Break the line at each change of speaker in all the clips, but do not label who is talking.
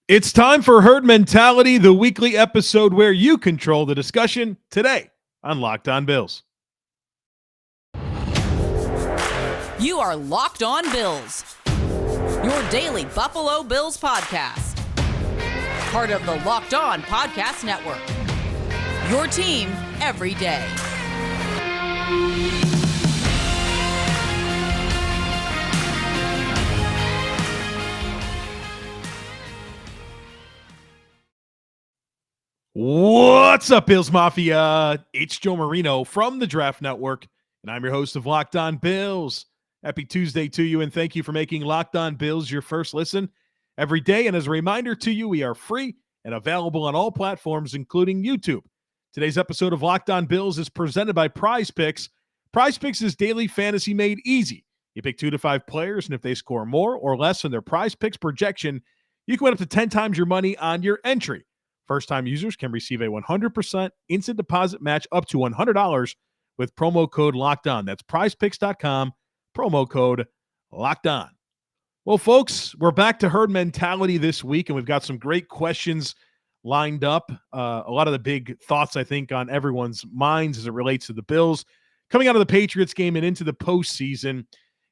It's time for Herd Mentality, the weekly episode where you control the discussion today on Locked On Bills.
You are Locked On Bills, your daily Buffalo Bills podcast. Part of the Locked On Podcast Network, your team every day.
What's up, Bills Mafia? It's Joe Marino from the Draft Network, and I'm your host of Locked On Bills. Happy Tuesday to you, and thank you for making Locked On Bills your first listen every day. And as a reminder to you, we are free and available on all platforms, including YouTube. Today's episode of Locked On Bills is presented by Prize Picks. Prize Picks is daily fantasy made easy. You pick 2 to 5 players, and if they score more or less than their Prize Picks projection, you can win up to 10 times your money on your entry. First-time users can receive a 100% instant deposit match up to $100 with promo code LOCKEDON. That's prizepicks.com, promo code LOCKEDON. Well, folks, we're back to Herd Mentality this week, and we've got some great questions lined up. A lot of the big thoughts, I think, on everyone's minds as it relates to the Bills coming out of the Patriots game and into the postseason,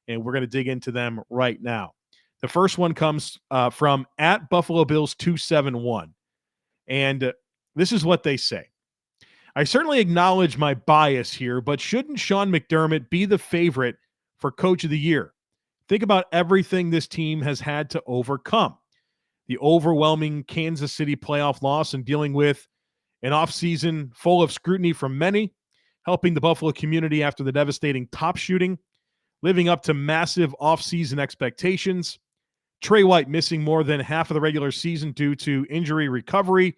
and we're going to dig into them right now. The first one comes from at Buffalo Bills 271. And this is what they say. I certainly acknowledge my bias here, but shouldn't Sean McDermott be the favorite for Coach of the Year? Think about everything this team has had to overcome. The overwhelming Kansas City playoff loss and dealing with an offseason full of scrutiny from many, helping the Buffalo community after the devastating top shooting, living up to massive offseason expectations, Trey White missing more than half of the regular season due to injury recovery,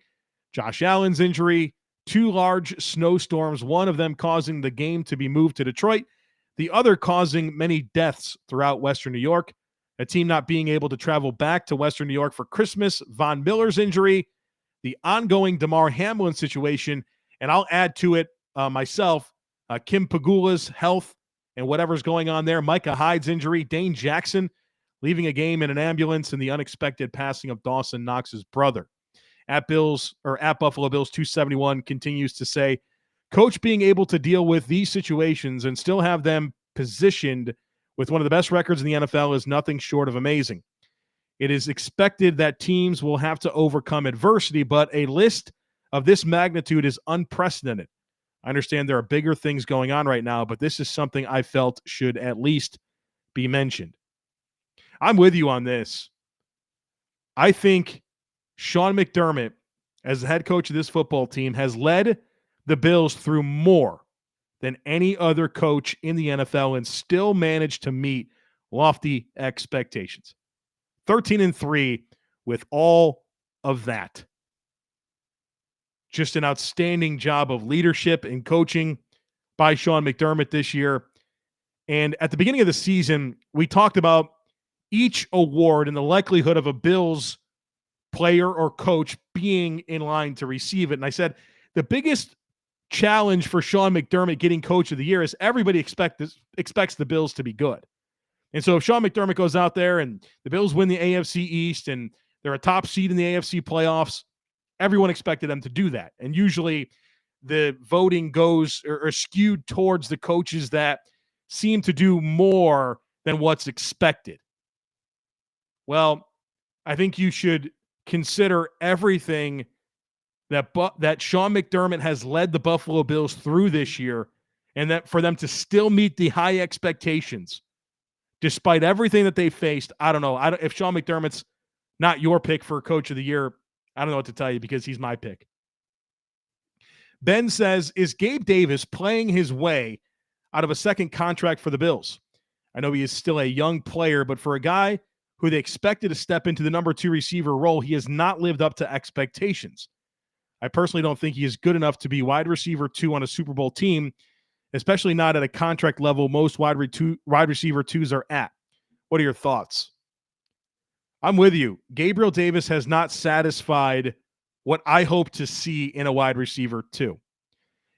Josh Allen's injury, 2 large snowstorms, one of them causing the game to be moved to Detroit, the other causing many deaths throughout Western New York, a team not being able to travel back to Western New York for Christmas, Von Miller's injury, the ongoing Damar Hamlin situation, and I'll add to it myself, Kim Pegula's health and whatever's going on there, Micah Hyde's injury, Dane Jackson leaving a game in an ambulance, and the unexpected passing of Dawson Knox's brother. At Buffalo Bills 271 continues to say, Coach being able to deal with these situations and still have them positioned with one of the best records in the NFL is nothing short of amazing. It is expected that teams will have to overcome adversity, but a list of this magnitude is unprecedented. I understand there are bigger things going on right now, but this is something I felt should at least be mentioned. I'm with you on this. I think Sean McDermott, as the head coach of this football team, has led the Bills through more than any other coach in the NFL and still managed to meet lofty expectations. 13-3 with all of that. Just an outstanding job of leadership and coaching by Sean McDermott this year. And at the beginning of the season, we talked about each award and the likelihood of a Bills player or coach being in line to receive it. And I said, the biggest challenge for Sean McDermott getting Coach of the Year is everybody expects the Bills to be good. And so if Sean McDermott goes out there and the Bills win the AFC East and they're a top seed in the AFC playoffs, everyone expected them to do that. And usually the voting goes or skewed towards the coaches that seem to do more than what's expected. Well, I think you should consider everything that Sean McDermott has led the Buffalo Bills through this year, and that for them to still meet the high expectations, despite everything that they faced. I don't know. If Sean McDermott's not your pick for Coach of the Year, I don't know what to tell you because he's my pick. Ben says, is Gabe Davis playing his way out of a second contract for the Bills? I know he is still a young player, but for a guy who they expected to step into the number 2 receiver role, he has not lived up to expectations. I personally don't think he is good enough to be wide receiver 2 on a Super Bowl team, especially not at a contract level most wide receiver 2s are at. What are your thoughts? I'm with you. Gabriel Davis has not satisfied what I hope to see in a wide receiver 2.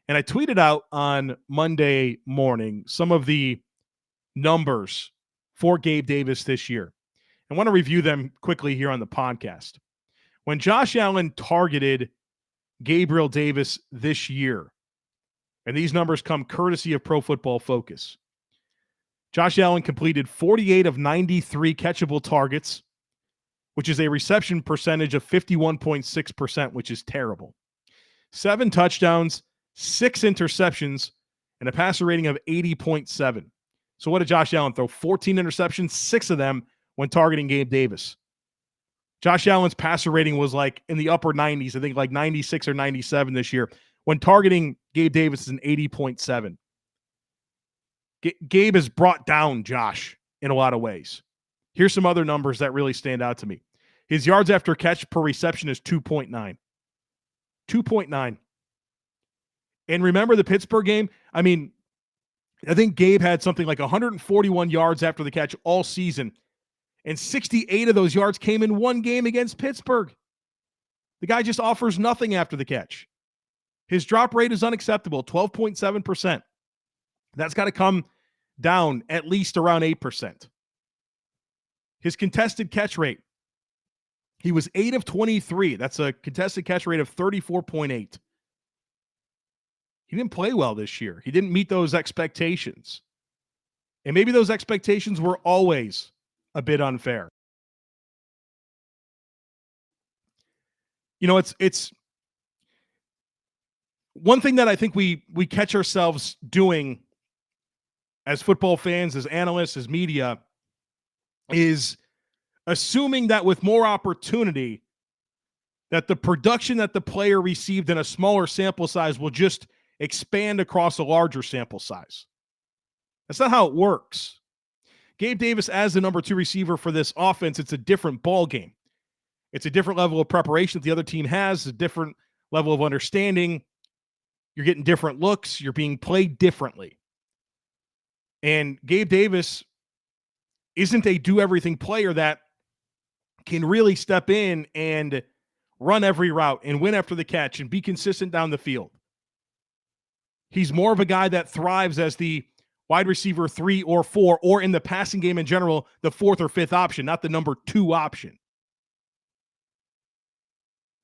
And I tweeted out on Monday morning some of the numbers for Gabe Davis this year. I want to review them quickly here on the podcast. When Josh Allen targeted Gabriel Davis this year, and these numbers come courtesy of Pro Football Focus, Josh Allen completed 48 of 93 catchable targets, which is a reception percentage of 51.6%, which is terrible. 7 touchdowns, 6 interceptions, and a passer rating of 80.7. So what did Josh Allen throw? 14 interceptions, 6 of them when targeting Gabe Davis. Josh Allen's passer rating was like in the upper 90s, I think like 96 or 97 this year. When targeting Gabe Davis is an 80.7. Gabe has brought down Josh in a lot of ways. Here's some other numbers that really stand out to me. His yards after catch per reception is 2.9. 2.9. And remember the Pittsburgh game? I mean, I think Gabe had something like 141 yards after the catch all season, and 68 of those yards came in one game against Pittsburgh. The guy just offers nothing after the catch. His drop rate is unacceptable, 12.7%. That's got to come down at least around 8%. His contested catch rate, he was 8 of 23. That's a contested catch rate of 34.8. He didn't play well this year. He didn't meet those expectations. And maybe those expectations were always a bit unfair. You know, it's one thing that I think we catch ourselves doing as football fans, as analysts, as media, is assuming that with more opportunity, that the production that the player received in a smaller sample size will just expand across a larger sample size. That's not how it works. Gabe Davis, as the number 2 receiver for this offense, it's a different ball game. It's a different level of preparation that the other team has, a different level of understanding. You're getting different looks. You're being played differently. And Gabe Davis isn't a do-everything player that can really step in and run every route and win after the catch and be consistent down the field. He's more of a guy that thrives as the wide receiver 3 or 4, or in the passing game in general, the 4th or 5th option, not the number 2 option.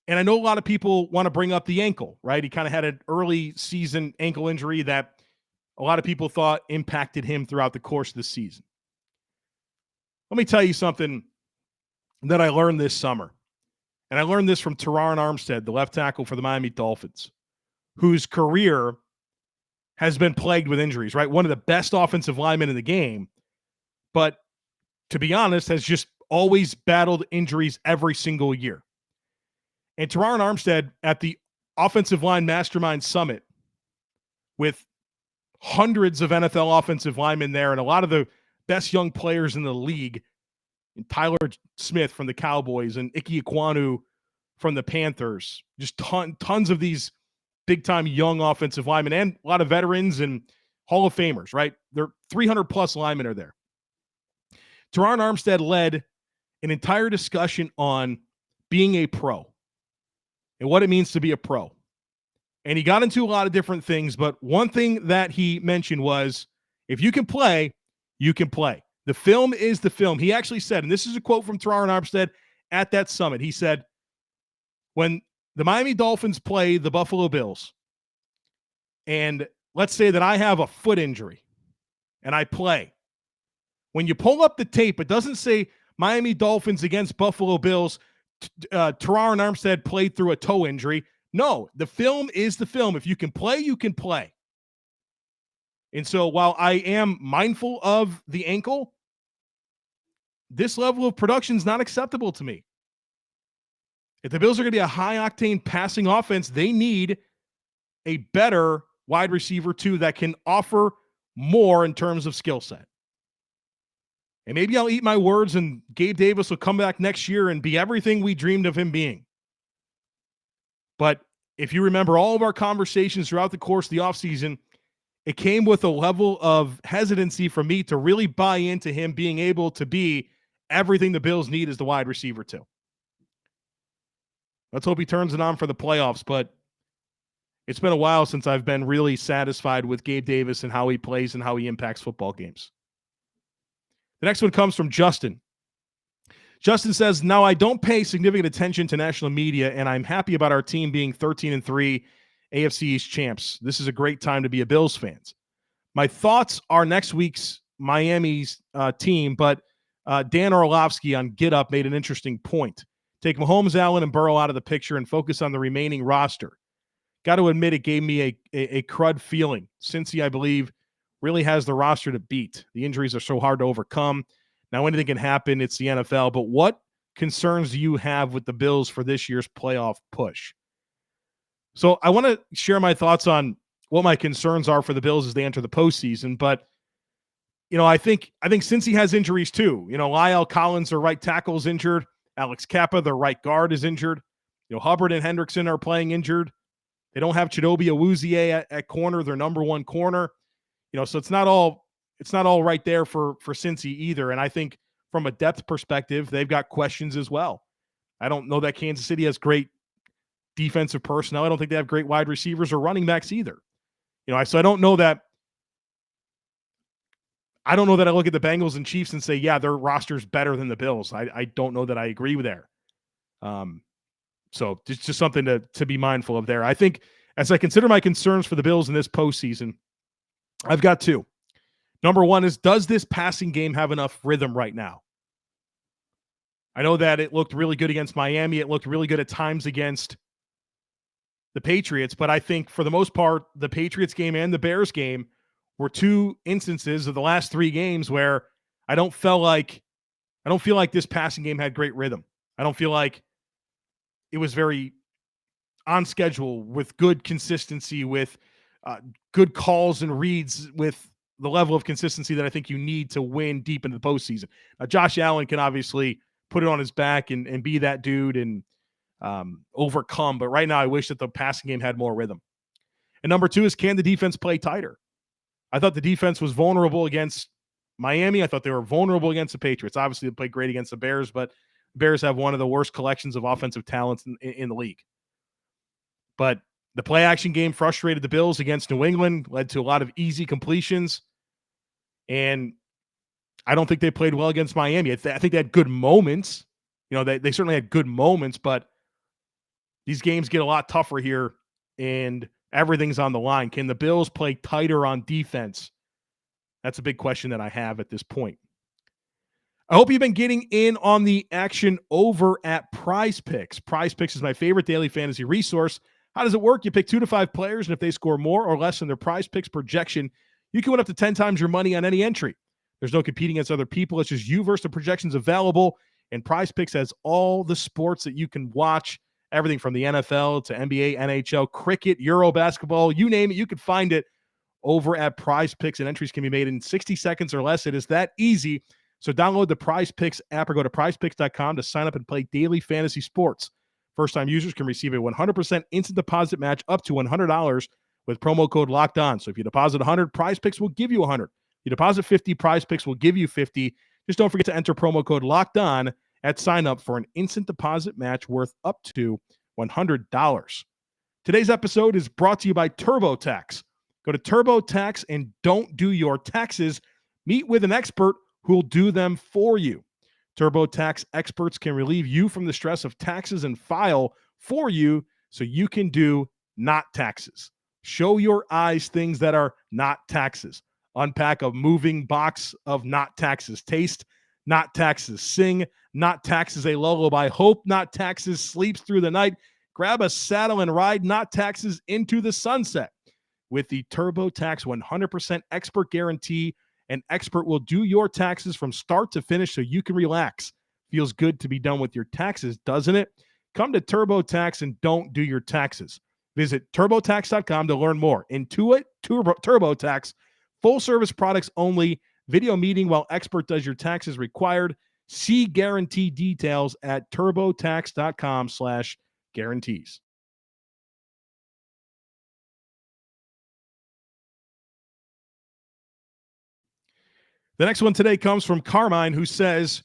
And I know a lot of people want to bring up the ankle, right? He kind of had an early season ankle injury that a lot of people thought impacted him throughout the course of the season. Let me tell you something that I learned this summer. And I learned this from Teron Armstead, the left tackle for the Miami Dolphins, whose career has been plagued with injuries, right? One of the best offensive linemen in the game, but to be honest, has just always battled injuries every single year. And Teron Armstead at the Offensive Line Mastermind Summit with hundreds of NFL offensive linemen there and a lot of the best young players in the league, and Tyler Smith from the Cowboys and Ike Ekwonu from the Panthers, just tons of these big-time young offensive linemen and a lot of veterans and Hall of Famers, right? They're 300-plus linemen are there. Teron Armstead led an entire discussion on being a pro and what it means to be a pro. And he got into a lot of different things, but one thing that he mentioned was, if you can play, you can play. The film is the film. He actually said, and this is a quote from Teron Armstead at that summit, he said, when the Miami Dolphins play the Buffalo Bills, and let's say that I have a foot injury, and I play. When you pull up the tape, it doesn't say Miami Dolphins against Buffalo Bills, Teron Armstead played through a toe injury. No, the film is the film. If you can play, you can play. And so while I am mindful of the ankle, this level of production is not acceptable to me. If the Bills are going to be a high-octane passing offense, they need a better wide receiver, too, that can offer more in terms of skill set. And maybe I'll eat my words and Gabe Davis will come back next year and be everything we dreamed of him being. But if you remember all of our conversations throughout the course of the offseason, it came with a level of hesitancy for me to really buy into him being able to be everything the Bills need as the wide receiver, too. Let's hope he turns it on for the playoffs, but it's been a while since I've been really satisfied with Gabe Davis and how he plays and how he impacts football games. The next one comes from Justin. Justin says, now I don't pay significant attention to national media, and I'm happy about our team being 13-3 AFC East champs. This is a great time to be a Bills fans. My thoughts are next week's Miami's team, but Dan Orlovsky on Get Up made an interesting point. Take Mahomes, Allen, and Burrow out of the picture and focus on the remaining roster. Got to admit, it gave me a crud feeling. Cincy, I believe, really has the roster to beat. The injuries are so hard to overcome. Now, anything can happen. It's the NFL. But what concerns do you have with the Bills for this year's playoff push? So I want to share my thoughts on what my concerns are for the Bills as they enter the postseason. But, I think Cincy has injuries too. Lyle Collins, their right tackle, is injured. Alex Kappa, their right guard, is injured. Hubbard and Hendrickson are playing injured. They don't have Chidobe Awuzie at corner, their number one corner. So it's not all right there for Cincy either. And I think from a depth perspective, they've got questions as well. I don't know that Kansas City has great defensive personnel. I don't think they have great wide receivers or running backs either. So I don't know that I look at the Bengals and Chiefs and say, yeah, their roster's better than the Bills. I don't know that I agree with there. So it's just something to be mindful of there. I think as I consider my concerns for the Bills in this postseason, I've got two. Number one is, does this passing game have enough rhythm right now? I know that it looked really good against Miami. It looked really good at times against the Patriots, but I think for the most part, the Patriots game and the Bears game were two instances of the last three games where I don't feel like this passing game had great rhythm. I don't feel like it was very on schedule with good consistency, with good calls and reads, with the level of consistency that I think you need to win deep into the postseason. Josh Allen can obviously put it on his back and be that dude and overcome. But right now, I wish that the passing game had more rhythm. And number two is, can the defense play tighter? I thought the defense was vulnerable against Miami. I thought they were vulnerable against the Patriots. Obviously, they played great against the Bears, but the Bears have one of the worst collections of offensive talents in the league. But the play action game frustrated the Bills against New England, led to a lot of easy completions. And I don't think they played well against Miami. I think they had good moments. They certainly had good moments, but these games get a lot tougher here, and everything's on the line. Can the Bills play tighter on defense? That's a big question that I have at this point. I hope you've been getting in on the action over at Prize Picks. Prize Picks is my favorite daily fantasy resource. How does it work? You pick 2 to 5 players, and if they score more or less than their Prize Picks projection, you can win up to 10 times your money on any entry. There's no competing against other people. It's just you versus the projections available, and Prize Picks has all the sports that you can watch, everything from the NFL to NBA, NHL, cricket, Euro basketball, you name it, you can find it over at Prize Picks, and entries can be made in 60 seconds or less. It is that easy. So download the Prize Picks app or go to prizepicks.com to sign up and play daily fantasy sports. First-time users can receive a 100% instant deposit match up to $100 with promo code Locked On. So if you deposit 100, Prize Picks will give you 100. You deposit 50, Prize Picks will give you 50. Just don't forget to enter promo code Locked On at sign up for an instant deposit match worth up to $100. Today's episode is brought to you by TurboTax. Go to TurboTax and don't do your taxes. Meet with an expert who will do them for you. TurboTax experts can relieve you from the stress of taxes and file for you so you can do not taxes. Show your eyes things that are not taxes. Unpack a moving box of not taxes. Taste not taxes. Sing not taxes a lullaby. Hope not taxes sleeps through the night. Grab a saddle and ride not taxes into the sunset. With the TurboTax 100% expert guarantee, an expert will do your taxes from start to finish so you can relax. Feels good to be done with your taxes, doesn't it? Come to TurboTax and don't do your taxes. Visit TurboTax.com to learn more. Intuit TurboTax, full-service products only. Video meeting while expert does your taxes required. See guarantee details at TurboTax.com/guarantees. The next one today comes from Carmine, who says,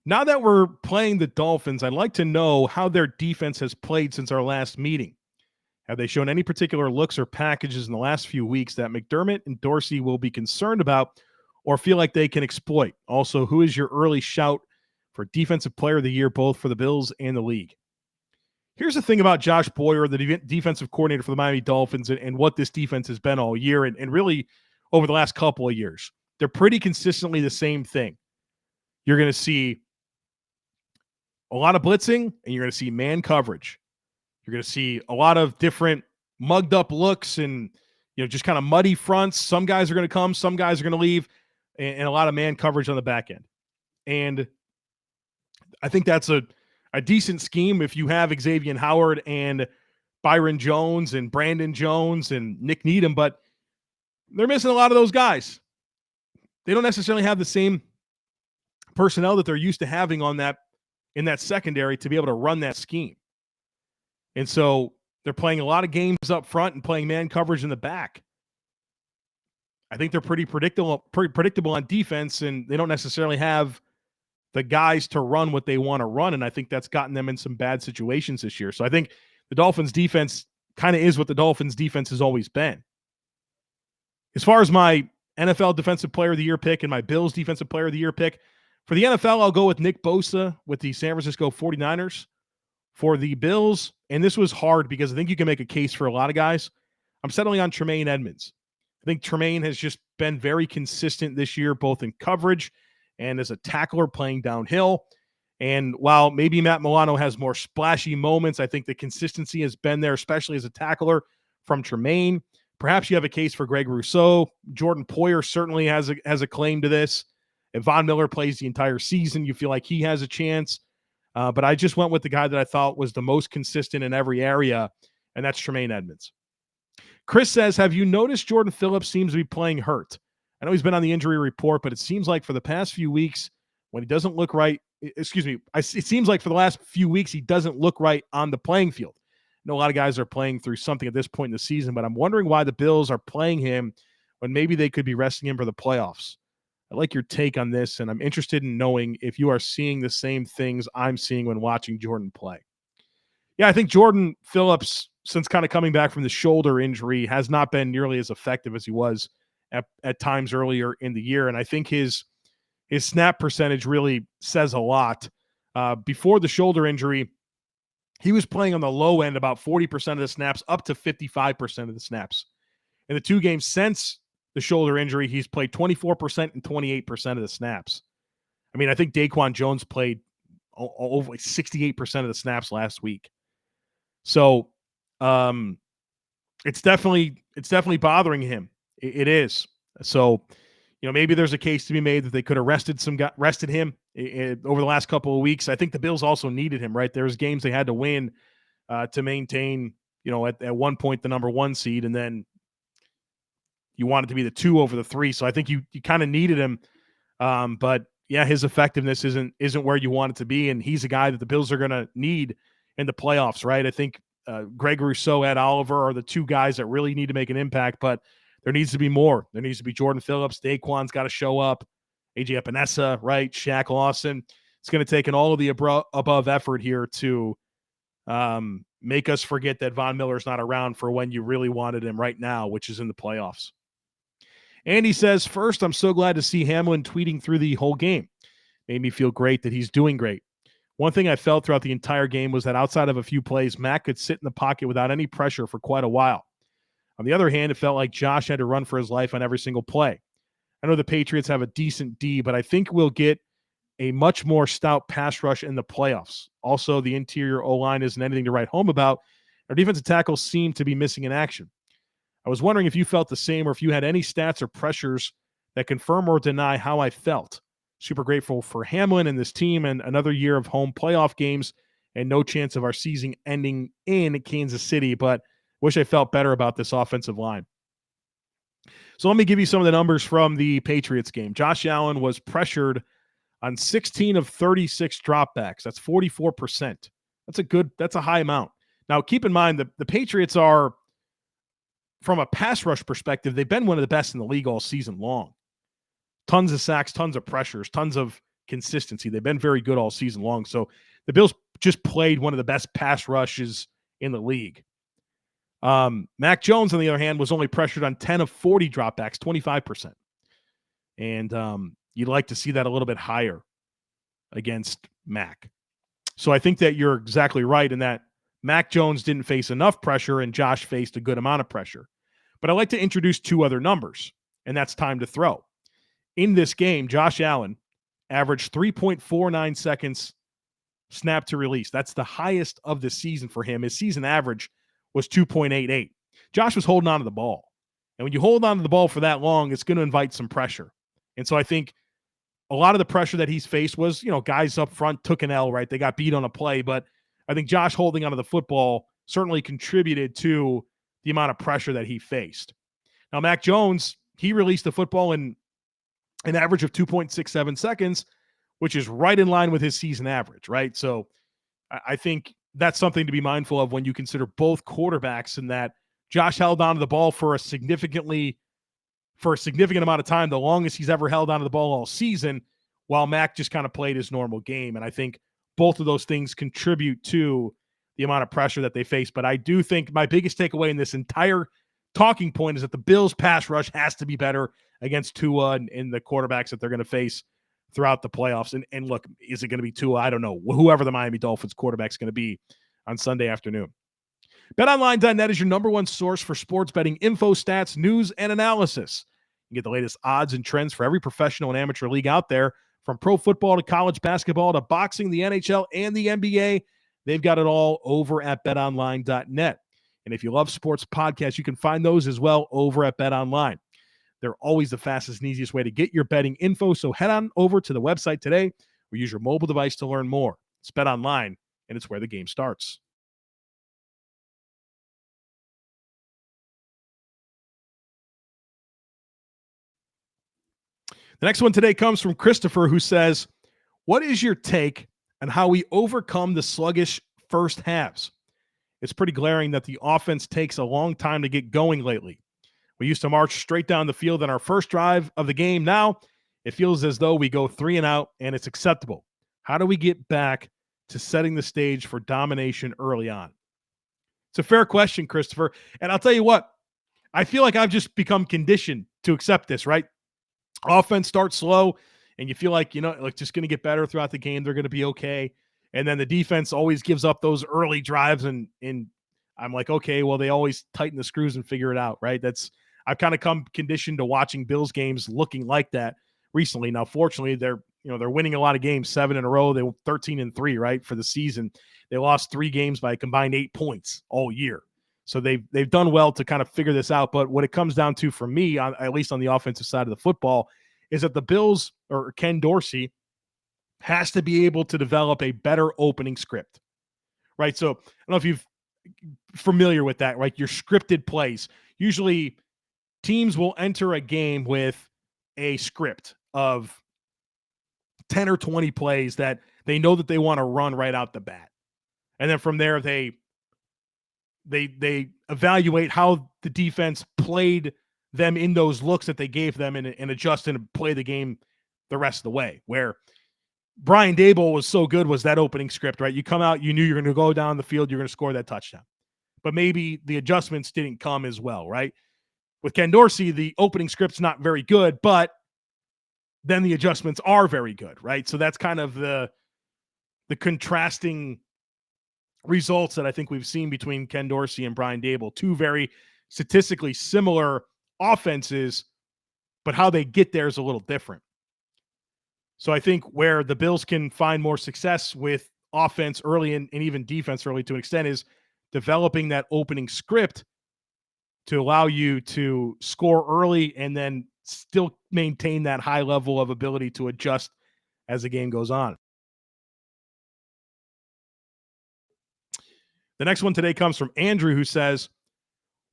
now that we're playing the Dolphins, I'd like to know how their defense has played since our last meeting. Have they shown any particular looks or packages in the last few weeks that McDermott and Dorsey will be concerned about or feel like they can exploit? Also, who is your early shout for Defensive Player of the Year, both for the Bills and the league. Here's the thing about Josh Boyer, the defensive coordinator for the Miami Dolphins, and what this defense has been all year and really over the last couple of years. They're pretty consistently the same thing. You're going to see a lot of blitzing, and you're going to see man coverage. You're going to see a lot of different mugged up looks and just kind of muddy fronts. Some guys are going to come, some guys are going to leave, and a lot of man coverage on the back end. And I think that's a decent scheme if you have Xavier Howard and Byron Jones and Brandon Jones and Nick Needham, but they're missing a lot of those guys. They don't necessarily have the same personnel that they're used to having in that secondary to be able to run that scheme. And so they're playing a lot of games up front and playing man coverage in the back. I think they're pretty predictable on defense, and they don't necessarily have the guys to run what they want to run, and I think that's gotten them in some bad situations this year. So I think the Dolphins defense kind of is what the Dolphins defense has always been. As far as my NFL Defensive Player of the Year pick and my Bills Defensive Player of the Year pick, for the NFL, I'll go with Nick Bosa with the San Francisco 49ers. For the Bills, and this was hard because I think you can make a case for a lot of guys, I'm settling on Tremaine Edmonds. I think Tremaine has just been very consistent this year, both in coverage and as a tackler playing downhill. And while maybe Matt Milano has more splashy moments, I think the consistency has been there, especially as a tackler from Tremaine. Perhaps you have a case for Greg Rousseau. Jordan Poyer certainly has a claim to this. If Von Miller plays the entire season, you feel like he has a chance. But I just went with the guy that I thought was the most consistent in every area, and that's Tremaine Edmonds. Chris says, have you noticed Jordan Phillips seems to be playing hurt? I know he's been on the injury report, but it seems like for the past few weeks, when he doesn't look right, it seems like for the last few weeks, he doesn't look right on the playing field. I know a lot of guys are playing through something at this point in the season, but I'm wondering why the Bills are playing him when maybe they could be resting him for the playoffs. I like your take on this, and I'm interested in knowing if you are seeing the same things I'm seeing when watching Jordan play. Yeah, I think Jordan Phillips, since kind of coming back from the shoulder injury, has not been nearly as effective as he was at times earlier in the year, and I think his snap percentage really says a lot. Before the shoulder injury, he was playing on the low end about 40% of the snaps, up to 55% of the snaps. In the two games since the shoulder injury, he's played 24% and 28% of the snaps. I mean, I think Daquan Jones played over 68% of the snaps last week. So it's definitely bothering him. It is. So, maybe there's a case to be made that they could have rested him over the last couple of weeks. I think the Bills also needed him, right? There's games they had to win to maintain, at one point the number 1 seed, and then you want it to be the 2 over the 3. So I think you kind of needed him. But yeah, his effectiveness isn't where you want it to be. And he's a guy that the Bills are going to need in the playoffs, right? I think Greg Rousseau, Ed Oliver are the 2 guys that really need to make an impact, but there needs to be more. There needs to be Jordan Phillips. Daquan's got to show up. AJ Epinesa, right? Shaq Lawson. It's going to take an all of the above effort here to make us forget that Von Miller's not around for when you really wanted him right now, which is in the playoffs. Andy says, first, I'm so glad to see Hamlin tweeting through the whole game. Made me feel great that he's doing great. One thing I felt throughout the entire game was that outside of a few plays, Mac could sit in the pocket without any pressure for quite a while. On the other hand, it felt like Josh had to run for his life on every single play. I know the Patriots have a decent D, but I think we'll get a much more stout pass rush in the playoffs. Also, the interior O-line isn't anything to write home about. Our defensive tackles seem to be missing in action. I was wondering if you felt the same or if you had any stats or pressures that confirm or deny how I felt. Super grateful for Hamlin and this team and another year of home playoff games and no chance of our season ending in Kansas City, but wish I felt better about this offensive line. So let me give you some of the numbers from the Patriots game. Josh Allen was pressured on 16 of 36 dropbacks. That's 44%. That's a high amount. Now, keep in mind that the Patriots are, from a pass rush perspective, they've been one of the best in the league all season long. Tons of sacks, tons of pressures, tons of consistency. They've been very good all season long. So the Bills just played one of the best pass rushes in the league. Mac Jones, on the other hand, was only pressured on 10 of 40 dropbacks, 25%. And you'd like to see that a little bit higher. against Mac. So I think that you're exactly right in that Mac Jones didn't face enough pressure and Josh faced a good amount of pressure. But I'd like to introduce two other numbers, and that's time to throw. In this game, Josh Allen averaged 3.49 seconds snap to release. That's the highest of the season for him. His season average was 2.88. Josh was holding on to the ball. And when you hold on to the ball for that long, it's going to invite some pressure. And so I think a lot of the pressure that he's faced was, guys up front took an L, right? They got beat on a play, but I think Josh holding onto the football certainly contributed to the amount of pressure that he faced. Now, Mac Jones, he released the football in an average of 2.67 seconds, which is right in line with his season average, right? So I think that's something to be mindful of when you consider both quarterbacks, in that Josh held onto the ball for a significant amount of time, the longest he's ever held onto the ball all season, while Mac just kind of played his normal game. And I think both of those things contribute to the amount of pressure that they face. But I do think my biggest takeaway in this entire talking point is that the Bills pass rush has to be better against Tua and the quarterbacks that they're going to face throughout the playoffs. And look, is it going to be Tua? I don't know. Whoever the Miami Dolphins quarterback is going to be on Sunday afternoon. BetOnline.net is your number one source for sports betting info, stats, news, and analysis. You get the latest odds and trends for every professional and amateur league out there, from pro football to college basketball to boxing, the NHL, and the NBA. They've got it all over at BetOnline.net. And if you love sports podcasts, you can find those as well over at BetOnline. They're always the fastest and easiest way to get your betting info, so head on over to the website today or use your mobile device to learn more. It's BetOnline, and it's where the game starts. The next one today comes from Christopher, who says, what is your take on how we overcome the sluggish first halves? It's pretty glaring that the offense takes a long time to get going lately. We used to march straight down the field on our first drive of the game. Now it feels as though we go 3 and out and it's acceptable. How do we get back to setting the stage for domination early on? It's a fair question, Christopher. And I'll tell you what, I feel like I've just become conditioned to accept this, right? Offense starts slow and you feel like, just going to get better throughout the game. They're going to be okay. And then the defense always gives up those early drives. And I'm like, okay, well, they always tighten the screws and figure it out, right? I've kind of come conditioned to watching Bills games looking like that recently. Now, fortunately, they're winning a lot of games, 7 in a row. They were 13-3, right, for the season. They lost 3 games by a combined 8 points all year. So they've done well to kind of figure this out. But what it comes down to for me, at least on the offensive side of the football, is that the Bills, or Ken Dorsey, has to be able to develop a better opening script, right? So I don't know if you're familiar with that, right? Your scripted plays. Usually teams will enter a game with a script of 10 or 20 plays that they know that they want to run right out the bat. And then from there, they evaluate how the defense played them in those looks that they gave them and adjust and play the game the rest of the way. Where Brian Daboll was so good was that opening script, right? You come out, you knew you're going to go down the field, you're going to score that touchdown. But maybe the adjustments didn't come as well, right? With Ken Dorsey, the opening script's not very good, but then the adjustments are very good, right? So that's kind of the contrasting results that I think we've seen between Ken Dorsey and Brian Daboll. Two very statistically similar offenses, but how they get there is a little different. So I think where the Bills can find more success with offense early and even defense early to an extent is developing that opening script to allow you to score early and then still maintain that high level of ability to adjust as the game goes on. The next one today comes from Andrew, who says,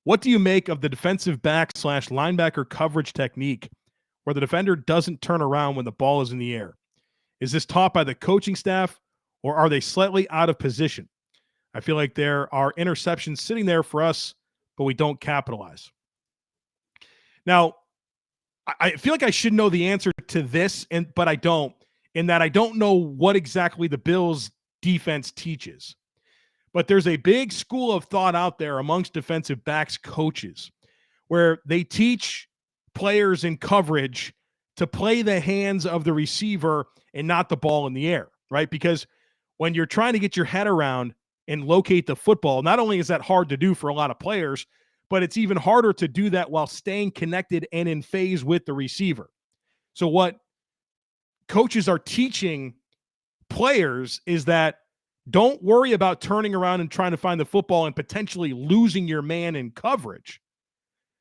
what do you make of the defensive back / linebacker coverage technique where the defender doesn't turn around when the ball is in the air? Is this taught by the coaching staff, or are they slightly out of position? I feel like there are interceptions sitting there for us, but we don't capitalize. Now, I feel like I should know the answer to this, but I don't, in that I don't know what exactly the Bills defense teaches. But there's a big school of thought out there amongst defensive backs coaches where they teach players in coverage to play the hands of the receiver and not the ball in the air. right? Because when you're trying to get your head around and locate the football, not only is that hard to do for a lot of players, but it's even harder to do that while staying connected and in phase with the receiver. So what coaches are teaching players is that don't worry about turning around and trying to find the football and potentially losing your man in coverage.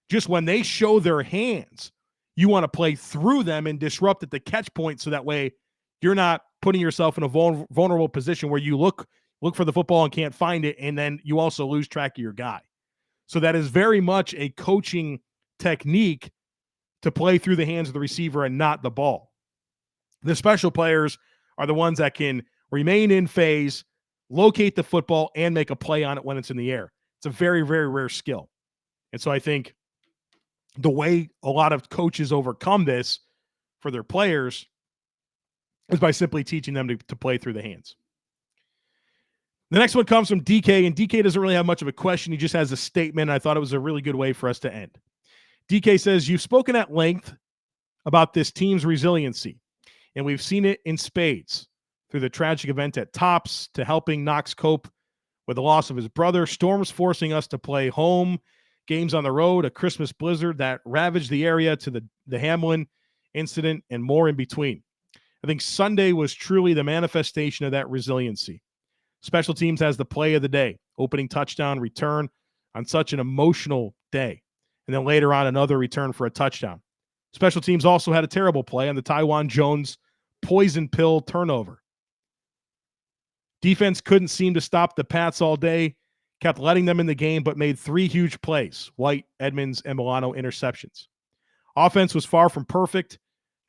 Just when they show their hands, you want to play through them and disrupt at the catch point so that way you're not putting yourself in a vulnerable position where you look for the football and can't find it, and then you also lose track of your guy. So that is very much a coaching technique to play through the hands of the receiver and not the ball. The special players are the ones that can remain in phase, locate the football, and make a play on it when it's in the air. It's a very, very rare skill. And so I think the way a lot of coaches overcome this for their players is by simply teaching them to play through the hands. The next one comes from DK, and DK doesn't really have much of a question. He just has a statement. I thought it was a really good way for us to end. DK says, you've spoken at length about this team's resiliency, and we've seen it in spades through the tragic event at Tops to helping Knox cope with the loss of his brother, storms forcing us to play home, games on the road, a Christmas blizzard that ravaged the area, to the Hamlin incident, and more in between. I think Sunday was truly the manifestation of that resiliency. Special teams has the play of the day, opening touchdown return on such an emotional day, and then later on another return for a touchdown. Special teams also had a terrible play on the Tywan Jones poison pill turnover. Defense couldn't seem to stop the Pats all day, kept letting them in the game, but made 3 huge plays, White, Edmonds, and Milano interceptions. Offense was far from perfect.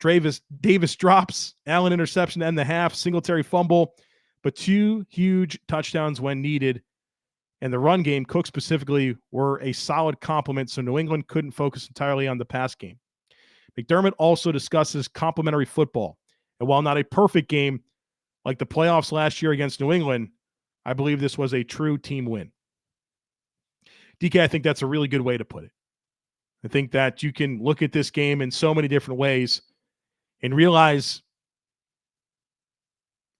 Davis drops, Allen interception to end the half, Singletary fumble, but 2 huge touchdowns when needed. And the run game, Cook specifically, were a solid complement, so New England couldn't focus entirely on the pass game. McDermott also discusses complementary football. And while not a perfect game like the playoffs last year against New England, I believe this was a true team win. DK, I think that's a really good way to put it. I think that you can look at this game in so many different ways and realize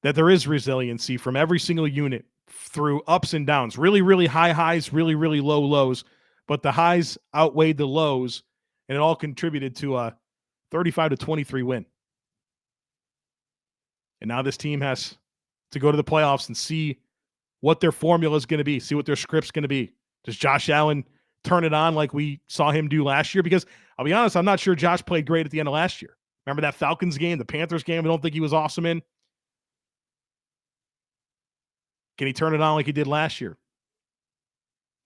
that there is resiliency from every single unit through ups and downs, really, really high highs, really, really low lows, but the highs outweighed the lows, and it all contributed to a 35-23 win. And now this team has to go to the playoffs and see what their formula is going to be, see what their script's going to be. Does Josh Allen turn it on like we saw him do last year? Because I'll be honest, I'm not sure Josh played great at the end of last year. Remember that Falcons game, the Panthers game? I don't think he was awesome in. Can he turn it on like he did last year?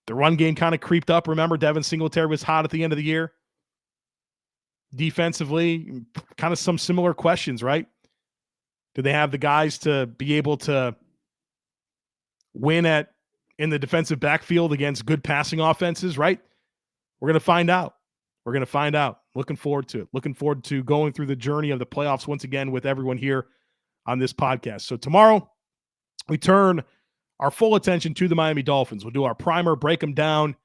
The run game kind of creeped up. Remember, Devin Singletary was hot at the end of the year. Defensively, kind of some similar questions, right? Do they have the guys to be able to win in the defensive backfield against good passing offenses, right? We're going to find out. We're going to find out. Looking forward to it. Looking forward to going through the journey of the playoffs once again with everyone here on this podcast. So tomorrow, we turn our full attention to the Miami Dolphins. We'll do our primer, break them down,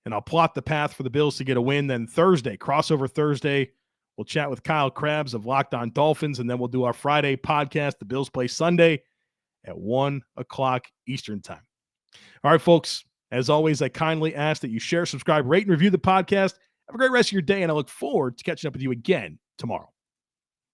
and I'll plot the path for the Bills to get a win. Then Thursday, crossover Thursday, we'll chat with Kyle Krabs of Locked On Dolphins, and then we'll do our Friday podcast. The Bills play Sunday at 1 o'clock Eastern time. All right, folks, as always, I kindly ask that you share, subscribe, rate, and review the podcast. Have a great rest of your day, and I look forward to catching up with you again tomorrow.